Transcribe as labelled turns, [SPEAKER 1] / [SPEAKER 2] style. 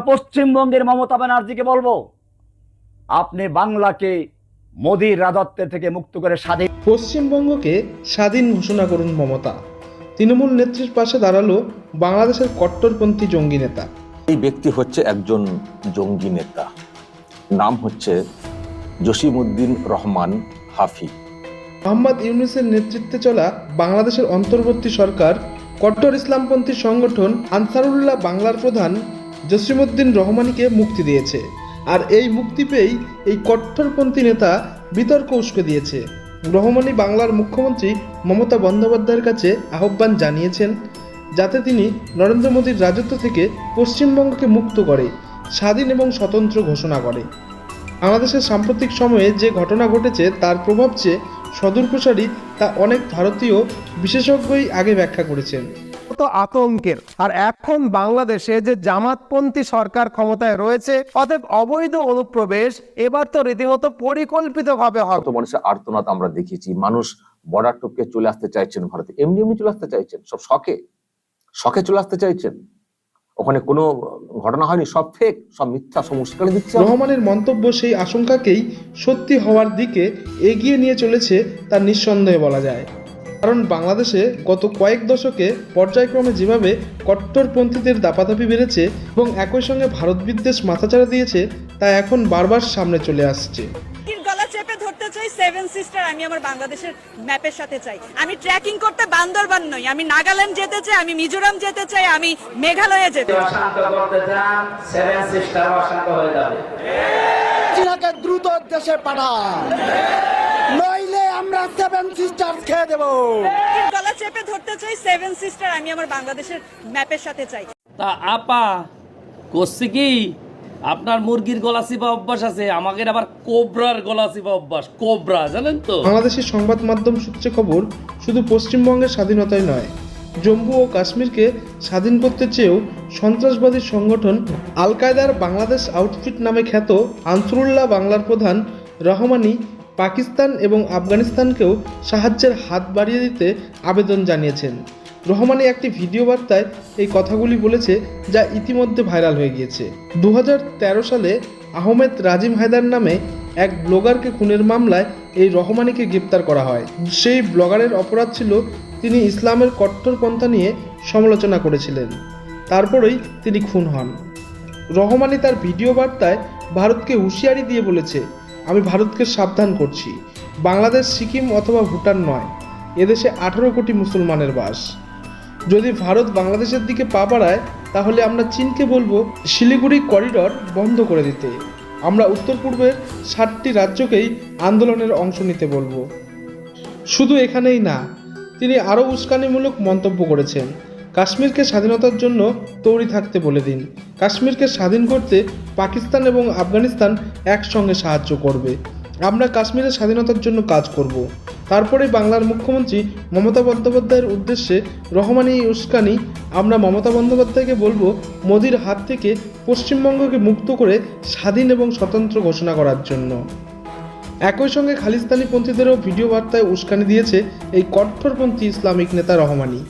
[SPEAKER 1] পশ্চিমবঙ্গের মমতা ব্যানার্জিকে বলবো, আপনি বাংলাকে মোদির রাজত্বের থেকে মুক্ত করে স্বাধীন।
[SPEAKER 2] পশ্চিমবঙ্গকে স্বাধীন ঘোষণা করুন মমতা। তৃণমূল নেত্রীর পাশে দাঁড়ালো বাংলাদেশের কট্টরপন্থী জঙ্গি নেতা।
[SPEAKER 3] এই ব্যক্তি হচ্ছে একজন জঙ্গি নেতা, নাম হচ্ছে জসিমউদ্দিন রহমান হাফি।
[SPEAKER 2] মোহাম্মদ ইউনূসের নেতৃত্বে চলা বাংলাদেশের অন্তর্বর্তী সরকার কট্টর ইসলামপন্থী সংগঠন আনসারুল্লাহ বাংলার প্রধান জসিমউদ্দিন রহমানিকে মুক্তি দিয়েছে। আর এই মুক্তি পেয়েই এই কট্টরপন্থী নেতা বিতর্ক উস্কে দিয়েছে। রহমানি বাংলার মুখ্যমন্ত্রী মমতা বন্দ্যোপাধ্যায়ের কাছে আহ্বান জানিয়েছেন যাতে তিনি নরেন্দ্র মোদীর রাজত্ব থেকে পশ্চিমবঙ্গকে মুক্ত করে স্বাধীন এবং স্বতন্ত্র ঘোষণা করে। বাংলাদেশের সাম্প্রতিক সময়ে যে ঘটনা ঘটেছে তার প্রভাব যে সদূরপ্রসারী তা অনেক ভারতীয় বিশেষজ্ঞই আগে ব্যাখ্যা করেছেন।
[SPEAKER 4] তো আতঙ্কের। আর এখন বাংলাদেশে যে জামাতপন্থী সরকার ক্ষমতায় রয়েছে, অতএব অবৈধ অনুপ্রবেশ এবার তো রীতিমতো পরিকল্পিতভাবে হবে।
[SPEAKER 3] মানুষের আর্তনাদ আমরা দেখেছি, মানুষ বর্ডার টপকে চলে আসতে চাইছেন ভারতে, এমনি এমনি চলে আসতে চাইছেন, সব শখে চলে আসতে চাইছেন। ওখানে কোনো ঘটনা হয়নি, সব ফেক, সব মিথ্যা, সব উস্কানি দিচ্ছে।
[SPEAKER 2] রহমানের মন্তব্য সেই আশঙ্কাকেই সত্যি হওয়ার দিকে এগিয়ে নিয়ে চলেছে তা নিঃসন্দেহে বলা যায়। কারণ বাংলাদেশে গত কয়েক দশকে পর্যায়ক্রমে যেভাবে কট্টরপন্থীদের দাপাদাপি বেড়েছে এবং একই সঙ্গে ভারত বিদ্বেষ মাথাচাড়া দিয়েছে তা এখন বারবার সামনে চলে আসছে।
[SPEAKER 5] গলা চেপে ধরতে চাই সেভেন সিস্টার, আমি আমার বাংলাদেশের ম্যাপের সাথে চাই। আমি ট্রেকিং করতে বান্দরবান নই, আমি নাগাল্যান্ড যেতে চাই, আমি মিজোরাম যেতে চাই, আমি মেঘালয়ে যেতে চাই।
[SPEAKER 6] অশান্ত করতে চান, সেভেন সিস্টার অশান্ত হয়ে যাবে।
[SPEAKER 7] চীনাকে দ্রুত দেশে পাঠান, নইলে আমরা সেভেন সিস্টার খেয়ে দেব।
[SPEAKER 5] গলা চেপে ধরতে চাই সেভেন সিস্টার, আমি আমার বাংলাদেশের ম্যাপের সাথে চাই।
[SPEAKER 8] তা আপা করছে কি, আপনার মুরগির গলা চিপা অভ্যাস আছে, আমাদের আবার কোবরার গলা চিপা অভ্যাস। কোবরা জানেন তো?
[SPEAKER 2] বাংলাদেশের সংবাদ মাধ্যম সূত্রে খবর, শুধু পশ্চিমবঙ্গের স্বাধীনতাই নয়, জম্মু ও কাশ্মীরকে স্বাধীন করতে চেয়েও সন্ত্রাসবাদী সংগঠন আল কায়দার বাংলাদেশ আউটফিট নামে খ্যাত আনসারুল্লাহ বাংলার প্রধান রহমানি পাকিস্তান এবং আফগানিস্তানকেও সাহায্যের হাত বাড়িয়ে দিতে আবেদন জানিয়েছেন। রহমানি একটি ভিডিও বার্তায় এই কথাগুলি বলেছে, যা ইতিমধ্যে ভাইরাল হয়ে গিয়েছে। 2013 সালে আহমেদ রাজিম হায়দার নামে এক ব্লগারকে খুনের মামলায় এই রহমানিকে গ্রেপ্তার করা হয়। সেই ব্লগারের অপরাধ ছিল তিনি ইসলামের কট্টরপন্থা নিয়ে সমালোচনা করেছিলেন। তারপরেই তিনি খুন হন। রহমানি তার ভিডিও বার্তায় ভারতকে হুঁশিয়ারি দিয়ে বলেছে, আমি ভারতকে সাবধান করছি, বাংলাদেশ সিকিম অথবা ভুটান নয়, এদেশে 18 কোটি মুসলমানের বাস। যদি ভারত বাংলাদেশের দিকে পা বাড়ায় তাহলে আমরা চীনকে বলবো শিলিগুড়ি করিডর বন্ধ করে দিতে। আমরা উত্তর পূর্বের 7টি রাজ্যকেই আন্দোলনের অংশ নিতে বলবো। শুধু এখানেই না, তিনি আরও উস্কানিমূলক মন্তব্য করেছেন। কাশ্মীরকে স্বাধীনতার জন্য তৈরি থাকতে বলে দিন। কাশ্মীরকে স্বাধীন করতে পাকিস্তান এবং আফগানিস্তান একসঙ্গে সাহায্য করবে। আমরা কাশ্মীরের স্বাধীনতার জন্য কাজ করব। তারপরে বাংলার মুখ্যমন্ত্রী মমতা বন্দ্যোপাধ্যায়ের উদ্দেশ্যে রহমানি এই উস্কানি, আমরা মমতা বন্দ্যোপাধ্যায়কে বলবো মোদির হাত থেকে পশ্চিমবঙ্গকে মুক্ত করে স্বাধীন এবং স্বতন্ত্র ঘোষণা করার জন্য। একই সঙ্গে খালিস্তানি পন্থীদেরও ভিডিও বার্তায় উস্কানি দিয়েছে এই কট্টরপন্থী ইসলামিক নেতা রহমানি।